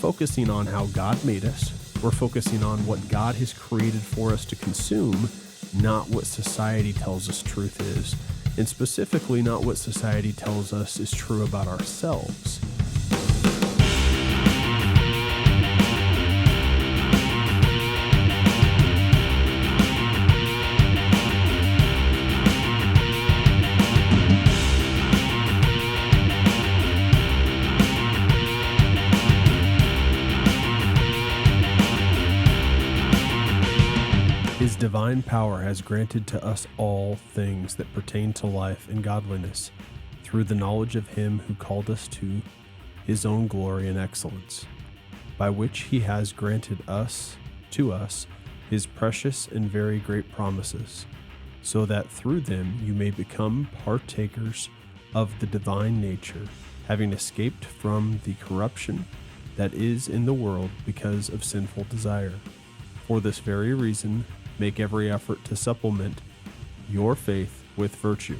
focusing on how God made us. We're focusing on what God has created for us to consume, not what society tells us truth is, and specifically not what society tells us is true about ourselves. His divine power has granted to us all things that pertain to life and godliness, through the knowledge of him who called us to his own glory and excellence, by which he has granted to us his precious and very great promises, so that through them you may become partakers of the divine nature, having escaped from the corruption that is in the world because of sinful desire. For this very reason, make every effort to supplement your faith with virtue,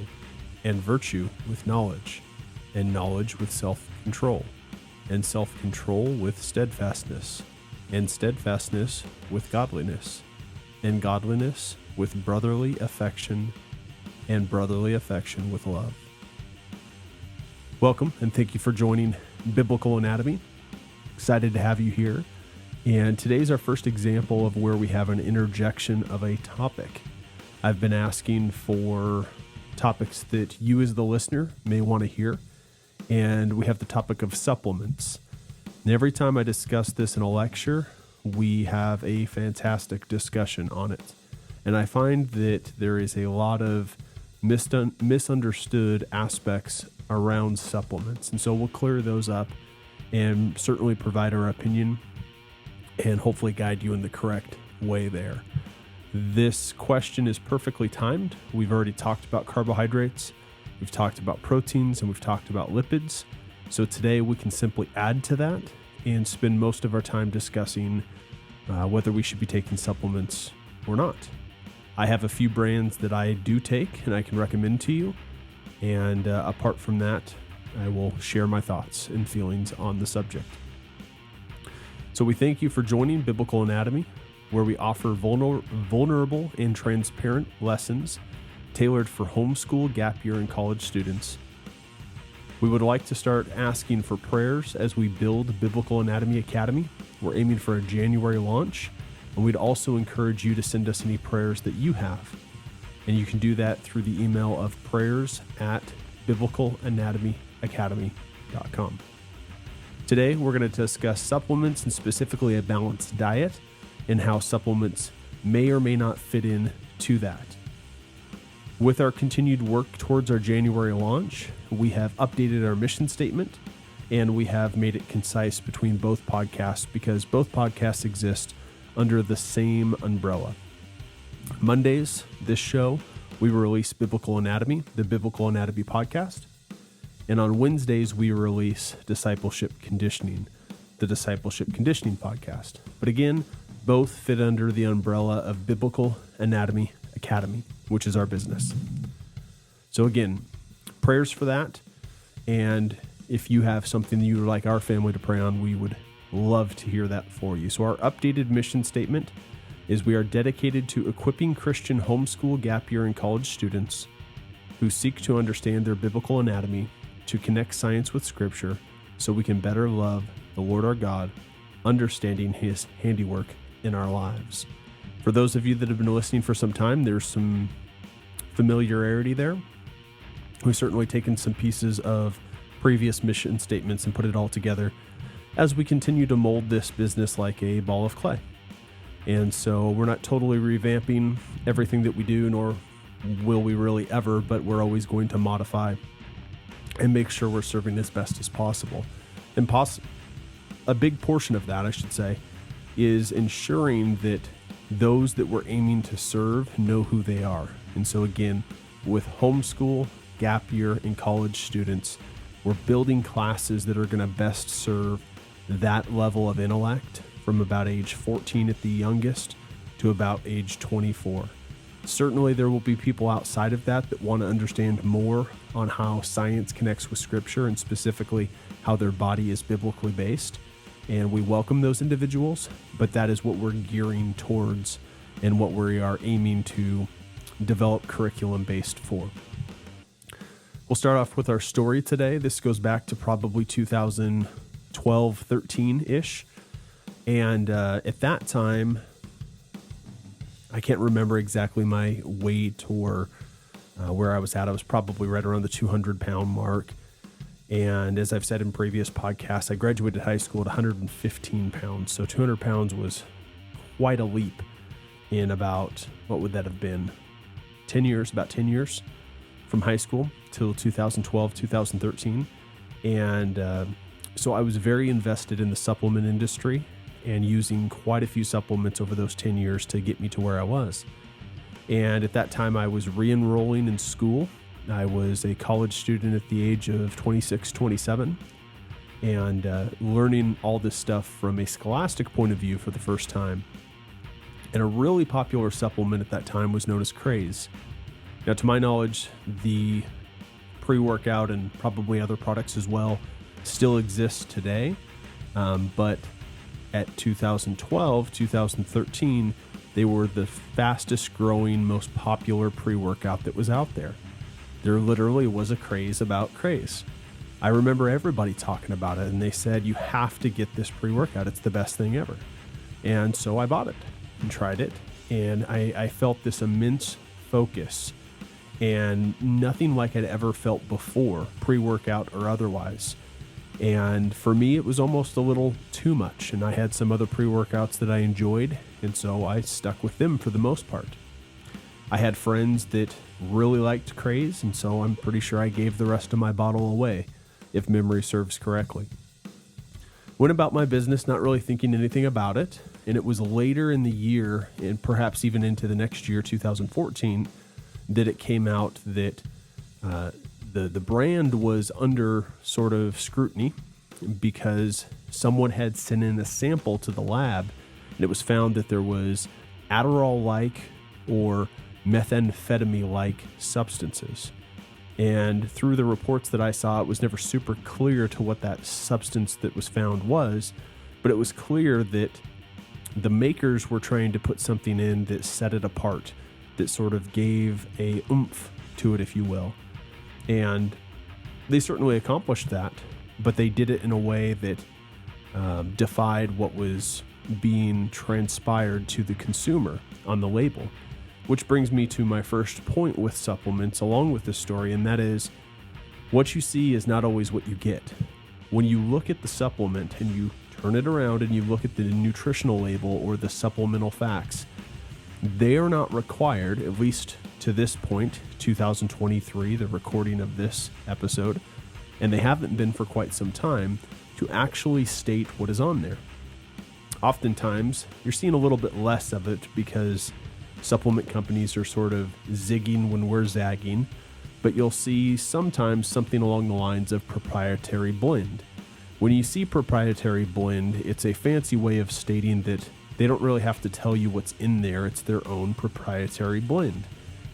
and virtue with knowledge, and knowledge with self-control, and self-control with steadfastness, and steadfastness with godliness, and godliness with brotherly affection, and brotherly affection with love. Welcome, and thank you for joining Biblical Anatomy. Excited to have you here. And today's our first example of where we have an interjection of a topic. I've been asking for topics that you as the listener may want to hear, and we have the topic of supplements. And every time I discuss this in a lecture, we have a fantastic discussion on it. And I find that there is a lot of misunderstood aspects around supplements. And so we'll clear those up and certainly provide our opinion and hopefully guide you in the correct way there. This question is perfectly timed. We've already talked about carbohydrates, we've talked about proteins, and we've talked about lipids. So today we can simply add to that and spend most of our time discussing whether we should be taking supplements or not. I have a few brands that I do take and I can recommend to you. And apart from that, I will share my thoughts and feelings on the subject. So we thank you for joining Biblical Anatomy, where we offer vulnerable and transparent lessons tailored for homeschool, gap year, and college students. We would like to start asking for prayers as we build Biblical Anatomy Academy. We're aiming for a January launch, and we'd also encourage you to send us any prayers that you have. And you can do that through the email of prayers@biblicalanatomyacademy.com. Today, we're going to discuss supplements and specifically a balanced diet and how supplements may or may not fit in to that. With our continued work towards our January launch, we have updated our mission statement and we have made it concise between both podcasts because both podcasts exist under the same umbrella. Mondays, this show, we release Biblical Anatomy, the Biblical Anatomy podcast. And on Wednesdays, we release Discipleship Conditioning, the Discipleship Conditioning podcast. But again, both fit under the umbrella of Biblical Anatomy Academy, which is our business. So again, prayers for that. And if you have something that you would like our family to pray on, we would love to hear that for you. So our updated mission statement is we are dedicated to equipping Christian homeschool, gap year, and college students who seek to understand their biblical anatomy to connect science with Scripture so we can better love the Lord our God, understanding his handiwork in our lives. For those of you that have been listening for some time, there's some familiarity there. We've certainly taken some pieces of previous mission statements and put it all together as we continue to mold this business like a ball of clay. And so we're not totally revamping everything that we do, nor will we really ever, but we're always going to modify and make sure we're serving as best as possible. And a big portion of that, I should say, is ensuring that those that we're aiming to serve know who they are. And so again, with homeschool, gap year, and college students, we're building classes that are going to best serve that level of intellect from about age 14 at the youngest to about age 24. Certainly there will be people outside of that want to understand more on how science connects with Scripture and specifically how their body is biblically based. and we welcome those individuals, but that is what we're gearing towards and what we are aiming to develop curriculum based for. We'll start off with our story today. This goes back to probably 2012, 13-ish. And at that time, I can't remember exactly my weight or where I was at. I was probably right around the 200-pound mark. And as I've said in previous podcasts, I graduated high school at 115 pounds. So 200 pounds was quite a leap in about, what would that have been? 10 years, about 10 years from high school till 2012, 2013. And so I was very invested in the supplement industry and using quite a few supplements over those 10 years to get me to where I was. And at that time, I was re-enrolling in school. I was a college student at the age of 26, 27, and learning all this stuff from a scholastic point of view for the first time. And a really popular supplement at that time was known as Craze. Now, to my knowledge, the pre-workout and probably other products as well still exist today, but at 2012, 2013, they were the fastest growing, most popular pre-workout that was out there. There literally was a craze about Craze. I remember everybody talking about it, and they said, you have to get this pre-workout. It's the best thing ever. And so I bought it and tried it, and I felt this immense focus and nothing like I'd ever felt before, pre-workout or otherwise. And for me, it was almost a little too much, and I had some other pre-workouts that I enjoyed, and so I stuck with them for the most part. I had friends that really liked Craze, and so I'm pretty sure I gave the rest of my bottle away, if memory serves correctly. Went about my business not really thinking anything about it, and it was later in the year, and perhaps even into the next year, 2014, that it came out that the brand was under sort of scrutiny because someone had sent in a sample to the lab, and it was found that there was Adderall-like or methamphetamine-like substances. And through the reports that I saw, it was never super clear to what that substance that was found was, but it was clear that the makers were trying to put something in that set it apart, that sort of gave a oomph to it, if you will. And they certainly accomplished that, but they did it in a way that defied what was being transpired to the consumer on the label. Which brings me to my first point with supplements along with this story, and that is what you see is not always what you get. When you look at the supplement and you turn it around and you look at the nutritional label or the supplemental facts, they are not required, at least to this point, 2023, the recording of this episode, and they haven't been for quite some time, to actually state what is on there. Oftentimes, you're seeing a little bit less of it because supplement companies are sort of zigging when we're zagging, but you'll see sometimes something along the lines of proprietary blend. When you see proprietary blend, it's a fancy way of stating that they don't really have to tell you what's in there. It's their own proprietary blend.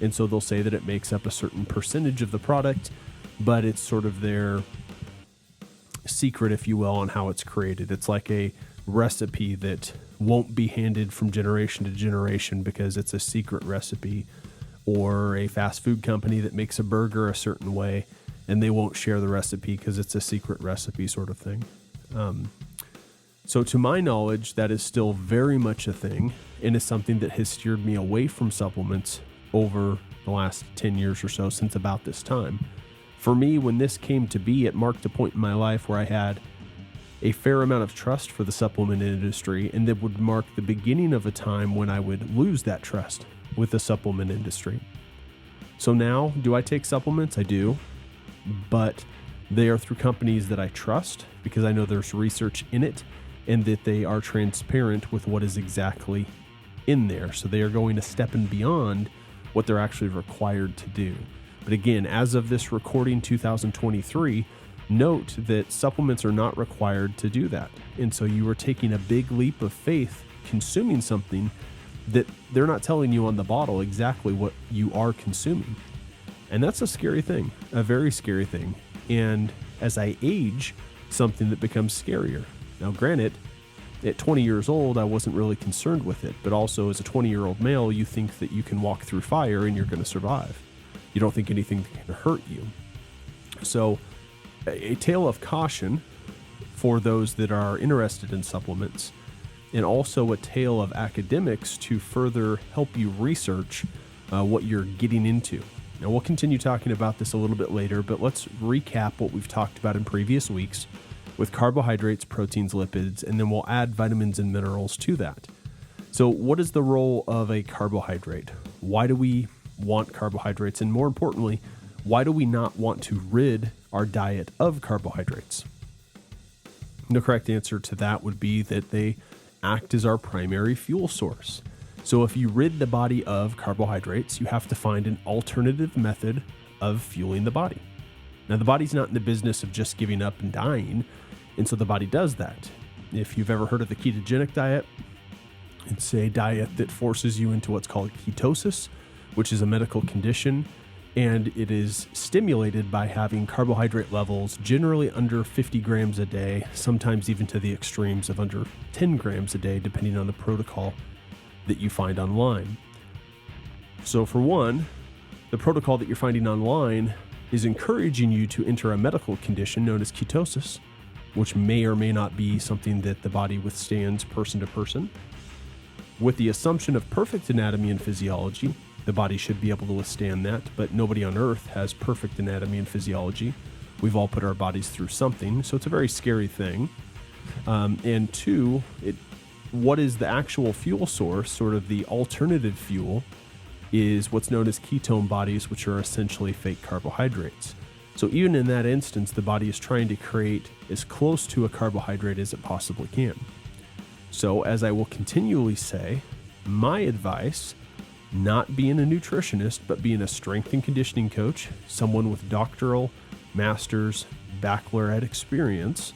And so they'll say that it makes up a certain percentage of the product, but it's sort of their secret, if you will, on how it's created. It's like a recipe that won't be handed from generation to generation because it's a secret recipe, or a fast food company that makes a burger a certain way and they won't share the recipe because it's a secret recipe sort of thing. So to my knowledge, that is still very much a thing, and is something that has steered me away from supplements over the last 10 years or so, since about this time. For me, when this came to be, it marked a point in my life where I had a fair amount of trust for the supplement industry, and that would mark the beginning of a time when I would lose that trust with the supplement industry. So now, do I take supplements? I do, but they are through companies that I trust because I know there's research in it and that they are transparent with what is exactly in there. So they are going a step and beyond what they're actually required to do. But again, as of this recording, 2023, note that supplements are not required to do that. And so you are taking a big leap of faith consuming something that they're not telling you on the bottle exactly what you are consuming. And that's a scary thing, a very scary thing. And as I age, something that becomes scarier. Now, granted, at 20 years old, I wasn't really concerned with it, but also as a 20-year-old male, you think that you can walk through fire and you're going to survive. You don't think anything can hurt you. So a tale of caution for those that are interested in supplements, and also a tale of academics to further help you research what you're getting into. Now, we'll continue talking about this a little bit later, but let's recap what we've talked about in previous weeks with carbohydrates, proteins, lipids, and then we'll add vitamins and minerals to that. So what is the role of a carbohydrate? Why do we want carbohydrates? And more importantly, why do we not want to rid our diet of carbohydrates? The correct answer to that would be that they act as our primary fuel source. So if you rid the body of carbohydrates, you have to find an alternative method of fueling the body. Now, the body's not in the business of just giving up and dying, and so the body does that. If you've ever heard of the ketogenic diet, it's a diet that forces you into what's called ketosis, which is a medical condition, and it is stimulated by having carbohydrate levels generally under 50 grams a day, sometimes even to the extremes of under 10 grams a day, depending on the protocol that you find online. So for one, the protocol that you're finding online is encouraging you to enter a medical condition known as ketosis, which may or may not be something that the body withstands person to person. With the assumption of perfect anatomy and physiology, the body should be able to withstand that, but nobody on earth has perfect anatomy and physiology. We've all put our bodies through something, so it's a very scary thing. And two, what is the actual fuel source, sort of the alternative fuel, is what's known as ketone bodies, which are essentially fake carbohydrates. So even in that instance, the body is trying to create as close to a carbohydrate as it possibly can. So as I will continually say, my advice, not being a nutritionist, but being a strength and conditioning coach, someone with doctoral, master's, baccalaureate experience,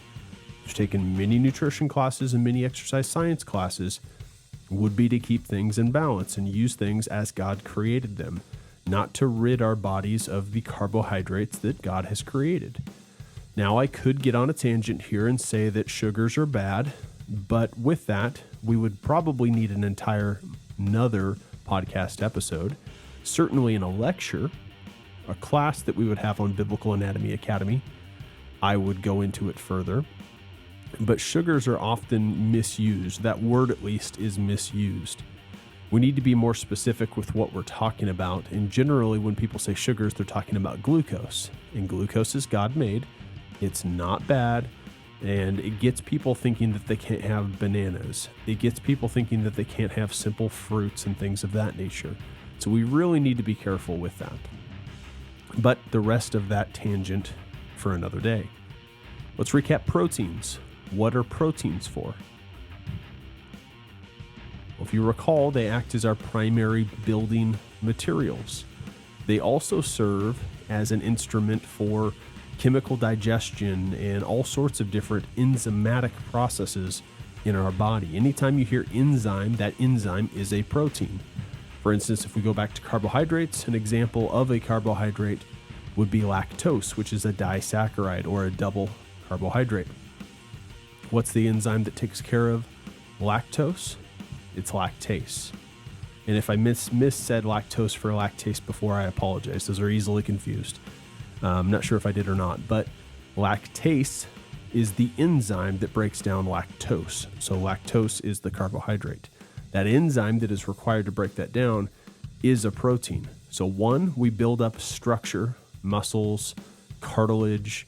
who's taken many nutrition classes and many exercise science classes, would be to keep things in balance and use things as God created them, not to rid our bodies of the carbohydrates that God has created. Now, I could get on a tangent here and say that sugars are bad, but with that, we would probably need another podcast episode, certainly in a lecture, a class that we would have on Biblical Anatomy Academy. I would go into it further. But sugars are often misused. That word, at least, is misused. We need to be more specific with what we're talking about. And generally, when people say sugars, they're talking about glucose. And glucose is God-made. It's not bad. And it gets people thinking that they can't have bananas. It gets people thinking that they can't have simple fruits and things of that nature. So we really need to be careful with that. But the rest of that tangent for another day. Let's recap proteins. What are proteins for? Well, if you recall, they act as our primary building materials. They also serve as an instrument for chemical digestion and all sorts of different enzymatic processes in our body. Anytime you hear enzyme, that enzyme is a protein. For instance, if we go back to carbohydrates, an example of a carbohydrate would be lactose, which is a disaccharide or a double carbohydrate. What's the enzyme that takes care of lactose? It's lactase. And if I said lactose for lactase before, I apologize. Those are easily confused. I'm not sure if I did or not, but lactase is the enzyme that breaks down lactose. So lactose is the carbohydrate. That enzyme that is required to break that down is a protein. So one, we build up structure, muscles, cartilage,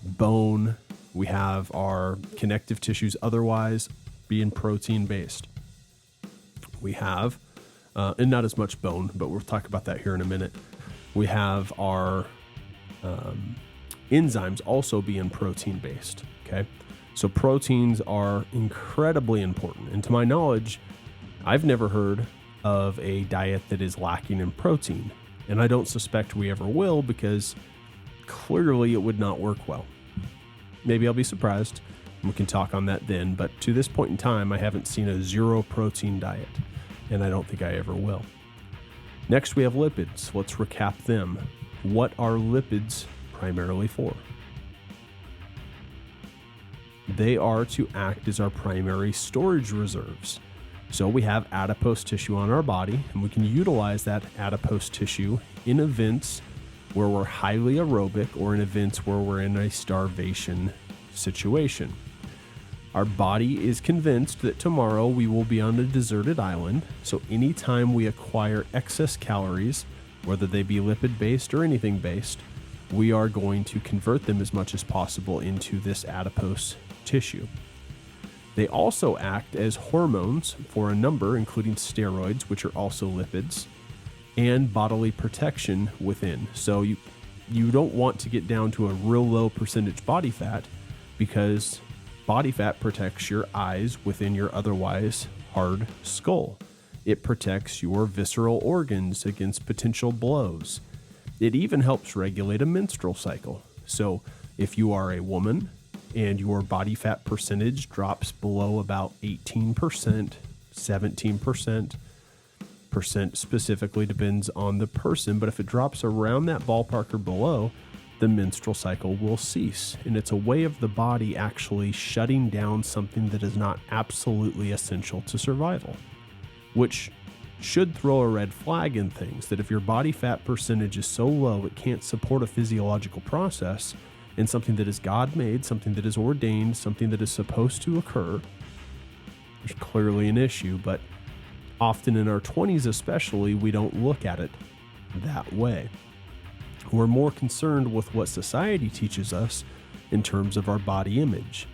bone. We have our connective tissues otherwise being protein-based. We have, and not as much bone, but we'll talk about that here in a minute. We have our enzymes also being protein-based, okay? So proteins are incredibly important. And to my knowledge, I've never heard of a diet that is lacking in protein. And I don't suspect we ever will, because clearly it would not work well. Maybe I'll be surprised, and we can talk on that then. But to this point in time, I haven't seen a zero protein diet, and I don't think I ever will. Next, we have lipids. Let's recap them. What are lipids primarily for? They are to act as our primary storage reserves. So we have adipose tissue on our body, and we can utilize that adipose tissue in events where we're highly aerobic or in events where we're in a starvation situation. Our body is convinced that tomorrow we will be on a deserted island, so anytime we acquire excess calories, whether they be lipid-based or anything-based, we are going to convert them as much as possible into this adipose tissue. They also act as hormones for a number, including steroids, which are also lipids, and bodily protection within. So you don't want to get down to a real low percentage body fat, because body fat protects your eyes within your otherwise hard skull. It protects your visceral organs against potential blows. It even helps regulate a menstrual cycle. So if you are a woman and your body fat percentage drops below about 18%, 17%, specifically depends on the person, but if it drops around that ballpark or below, the menstrual cycle will cease. And it's a way of the body actually shutting down something that is not absolutely essential to survival, which should throw a red flag in things, that if your body fat percentage is so low it can't support a physiological process and something that is God-made, something that is ordained, something that is supposed to occur, there's clearly an issue. But often in our 20s especially, we don't look at it that way. We're more concerned with what society teaches us in terms of our body image.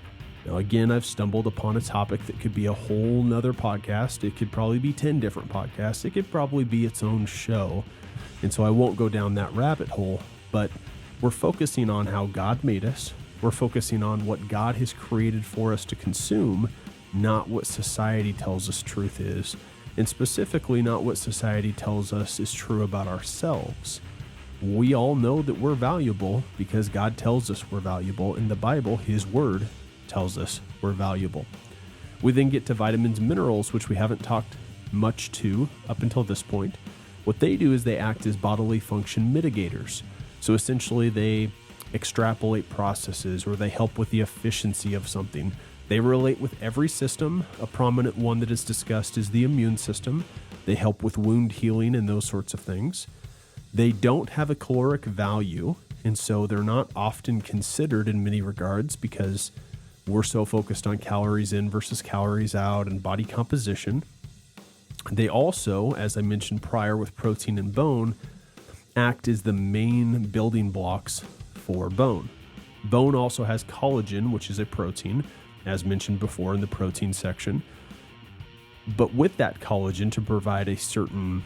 Now, again, I've stumbled upon a topic that could be a whole nother podcast. It could probably be 10 different podcasts. It could probably be its own show. And so I won't go down that rabbit hole, but we're focusing on how God made us. We're focusing on what God has created for us to consume, not what society tells us truth is, and specifically not what society tells us is true about ourselves. We all know that we're valuable because God tells us we're valuable. In the Bible, His Word tells us we're valuable. We then get to vitamins and minerals, which we haven't talked much to up until this point. What they do is they act as bodily function mitigators. So essentially they extrapolate processes, or they help with the efficiency of something. They relate with every system. A prominent one that is discussed is the immune system. They help with wound healing and those sorts of things. They don't have a caloric value, and so they're not often considered in many regards because we're so focused on calories in versus calories out and body composition. They also, as I mentioned prior with protein and bone, act as the main building blocks for bone. Bone also has collagen, which is a protein, as mentioned before in the protein section. But with that collagen, to provide a certain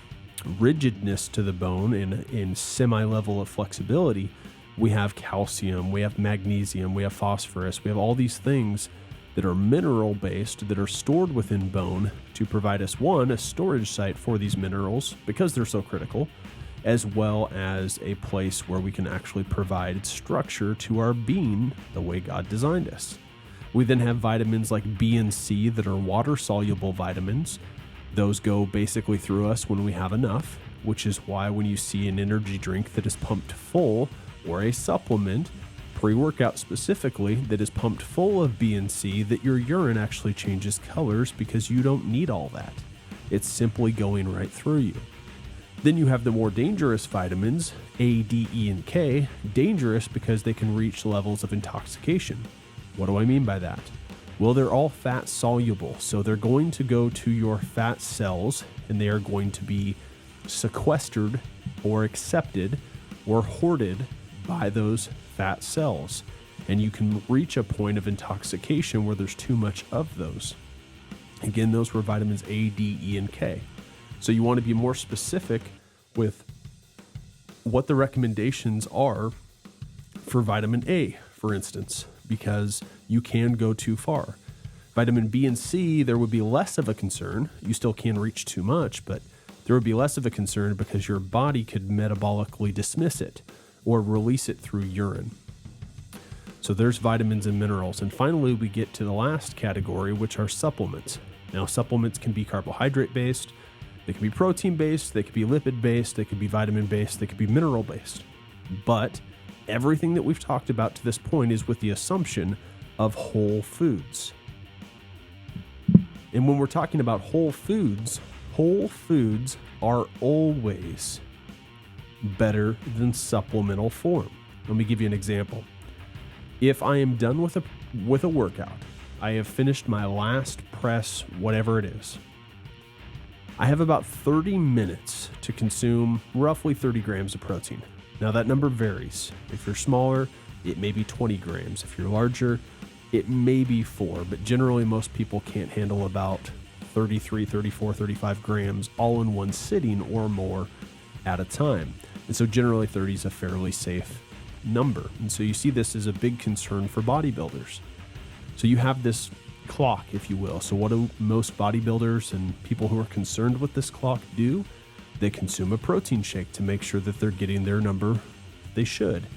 rigidness to the bone in semi-level of flexibility, we have calcium, we have magnesium, we have phosphorus, we have all these things that are mineral-based that are stored within bone to provide us, one, a storage site for these minerals because they're so critical, as well as a place where we can actually provide structure to our being the way God designed us. We then have vitamins like B and C that are water-soluble vitamins. Those go basically through us when we have enough, which is why when you see an energy drink that is pumped full, or a supplement, pre-workout specifically, that is pumped full of B and C, that your urine actually changes colors because you don't need all that. It's simply going right through you. Then you have the more dangerous vitamins, A, D, E, and K, dangerous because they can reach levels of intoxication. What do I mean by that? Well, they're all fat soluble, so they're going to go to your fat cells and they are going to be sequestered or accepted or hoarded by those fat cells. And you can reach a point of intoxication where there's too much of those. Again, those were vitamins A, D, E, and K. So you want to be more specific with what the recommendations are for vitamin A, for instance, because you can go too far. Vitamin B and C, there would be less of a concern. You still can reach too much, but there would be less of a concern because your body could metabolically dismiss it or release it through urine. So there's vitamins and minerals. And finally, we get to the last category, which are supplements. Now, supplements can be carbohydrate-based, they can be protein-based, they can be lipid-based, they can be vitamin-based, they can be mineral-based. But everything that we've talked about to this point is with the assumption of whole foods. And when we're talking about whole foods are always better than supplemental form. Let me give you an example. If I am done with a workout, I have finished my last press, whatever it is, I have about 30 minutes to consume roughly 30 grams of protein. Now that number varies. If you're smaller, it may be 20 grams. If you're larger, it may be 4, but generally most people can't handle about 33, 34, 35 grams all in one sitting or more at a time. And so generally 30 is a fairly safe number. And so you see this as a big concern for bodybuilders. So you have this clock, if you will. So what do most bodybuilders and people who are concerned with this clock do? They consume a protein shake to make sure that they're getting their number they should.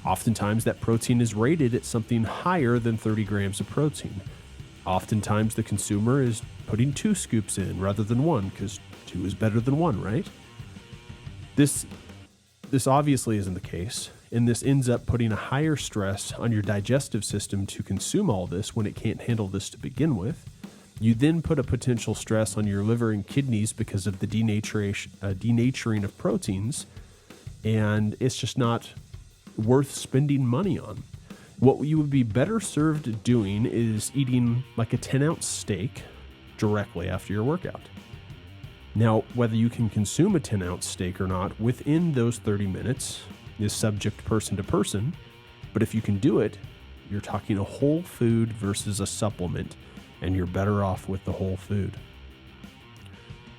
Oftentimes that protein is rated at something higher than 30 grams of protein. Oftentimes the consumer is putting 2 scoops in rather than 1 because 2 is better than 1, right? This obviously isn't the case, and this ends up putting a higher stress on your digestive system to consume all this when it can't handle this to begin with. You then put a potential stress on your liver and kidneys because of the denaturing of proteins, and it's just not worth spending money on. What you would be better served doing is eating like a 10-ounce steak directly after your workout. Now, whether you can consume a 10-ounce steak or not within those 30 minutes is subject person to person, but if you can do it, you're talking a whole food versus a supplement, and you're better off with the whole food.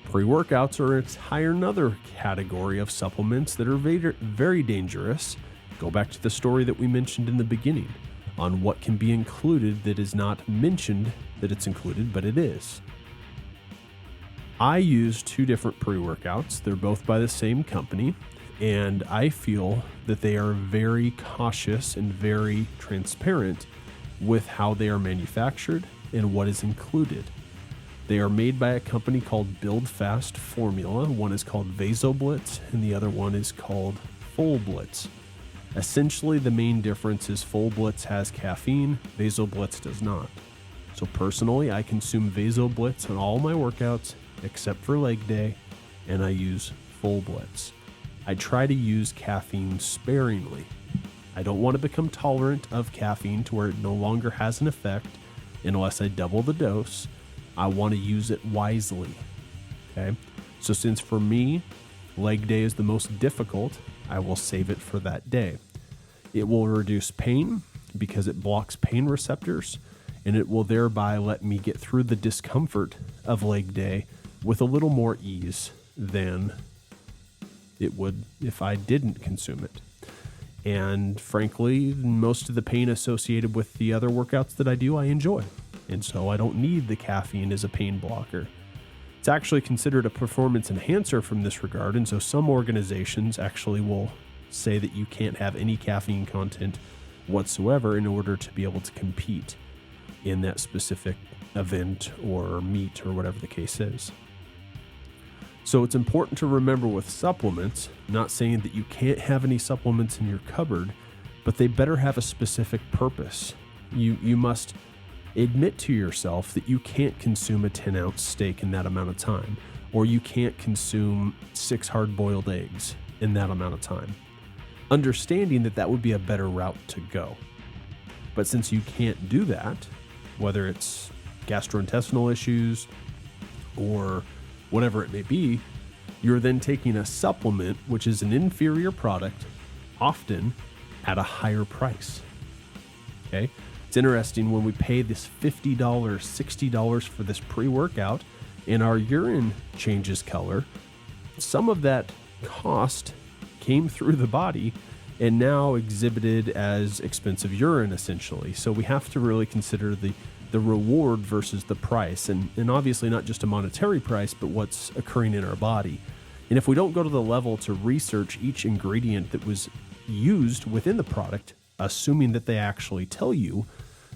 Pre-workouts are another category of supplements that are very dangerous. Go back to the story that we mentioned in the beginning on what can be included that is not mentioned that it's included, but it is. I use 2 different pre-workouts. They're both by the same company, and I feel that they are very cautious and very transparent with how they are manufactured and what is included. They are made by a company called Build Fast Formula. One is called VasoBlitz, and the other one is called Full Blitz. Essentially, the main difference is Full Blitz has caffeine, VasoBlitz does not. So personally, I consume VasoBlitz on all my workouts except for leg day, and I use Full Blitz. I try to use caffeine sparingly. I don't want to become tolerant of caffeine to where it no longer has an effect unless I double the dose. I want to use it wisely. Okay? So since for me, leg day is the most difficult, I will save it for that day. It will reduce pain because it blocks pain receptors, and it will thereby let me get through the discomfort of leg day with a little more ease than it would if I didn't consume it. And frankly, most of the pain associated with the other workouts that I do, I enjoy. And so I don't need the caffeine as a pain blocker. It's actually considered a performance enhancer from this regard, and so some organizations actually will say that you can't have any caffeine content whatsoever in order to be able to compete in that specific event or meet or whatever the case is. So it's important to remember with supplements, not saying that you can't have any supplements in your cupboard, but they better have a specific purpose. You must admit to yourself that you can't consume a 10-ounce steak in that amount of time, or you can't consume 6 hard-boiled eggs in that amount of time, understanding that that would be a better route to go. But since you can't do that, whether it's gastrointestinal issues or whatever it may be, you're then taking a supplement, which is an inferior product, often at a higher price. Okay? It's interesting when we pay this $50, $60 for this pre-workout and our urine changes color, some of that cost came through the body and now exhibited as expensive urine, essentially. So we have to really consider the reward versus the price, and obviously not just a monetary price, but what's occurring in our body. And if we don't go to the level to research each ingredient that was used within the product, assuming that they actually tell you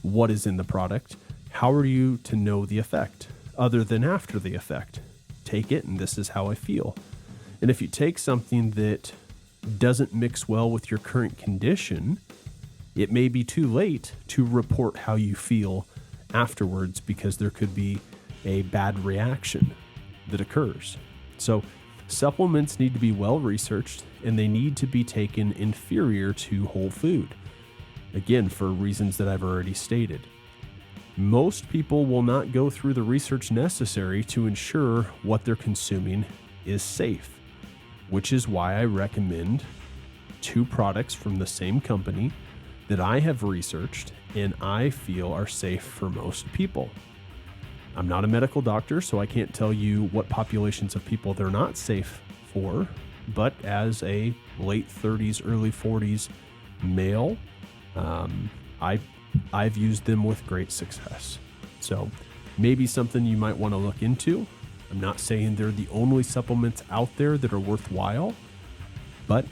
what is in the product, how are you to know the effect other than after the effect? Take it, and this is how I feel. And if you take something that doesn't mix well with your current condition, It may be too late to report how you feel afterwards because there could be a bad reaction that occurs. So supplements need to be well researched, and they need to be taken inferior to whole food. Again, for reasons that I've already stated. Most people will not go through the research necessary to ensure what they're consuming is safe, which is why I recommend 2 products from the same company that I have researched and I feel are safe for most people. I'm not a medical doctor, so I can't tell you what populations of people they're not safe for, but as a late 30s, early 40s male, I've used them with great success. So maybe something you might want to look into. I'm not saying they're the only supplements out there that are worthwhile, but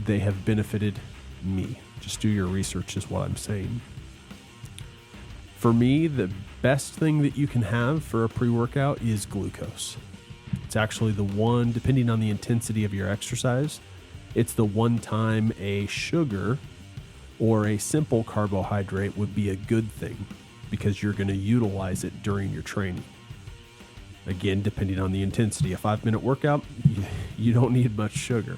they have benefited me. Just do your research is what I'm saying. For me, the best thing that you can have for a pre-workout is glucose. It's actually the one, depending on the intensity of your exercise, it's the one time a sugar or a simple carbohydrate would be a good thing because you're going to utilize it during your training. Again, depending on the intensity. A 5-minute workout, you don't need much sugar.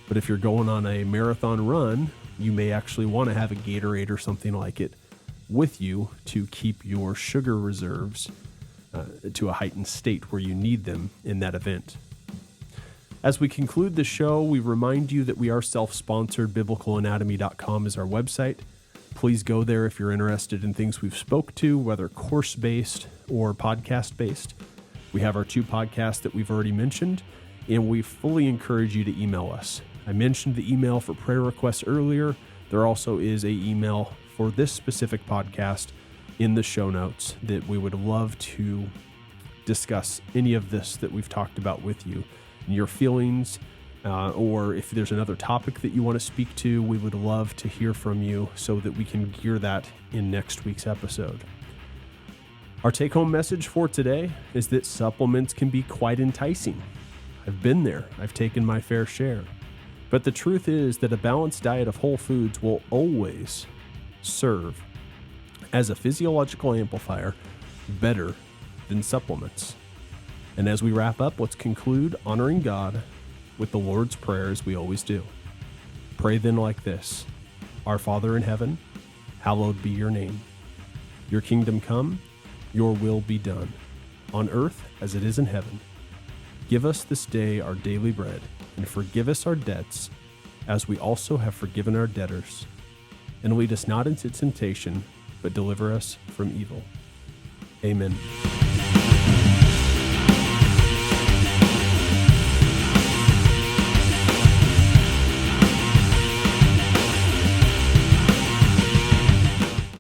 But if you're going on a marathon run, you may actually want to have a Gatorade or something like it with you to keep your sugar reserves to a heightened state where you need them in that event. As we conclude the show, we remind you that we are self-sponsored. BiblicalAnatomy.com is our website. Please go there if you're interested in things we've spoke to, whether course-based or podcast-based. We have our 2 podcasts that we've already mentioned, and we fully encourage you to email us. I mentioned the email for prayer requests earlier. There also is an email for this specific podcast in the show notes that we would love to discuss any of this that we've talked about with you. Your feelings, or if there's another topic that you want to speak to, we would love to hear from you so that we can gear that in next week's episode. Our take-home message for today is that supplements can be quite enticing. I've been there. I've taken my fair share. But the truth is that a balanced diet of whole foods will always serve as a physiological amplifier better than supplements. And as we wrap up, let's conclude honoring God with the Lord's Prayer as we always do. Pray then like this: Our Father in heaven, hallowed be your name. Your kingdom come, your will be done, on earth as it is in heaven. Give us this day our daily bread, and forgive us our debts, as we also have forgiven our debtors. And lead us not into temptation, but deliver us from evil. Amen.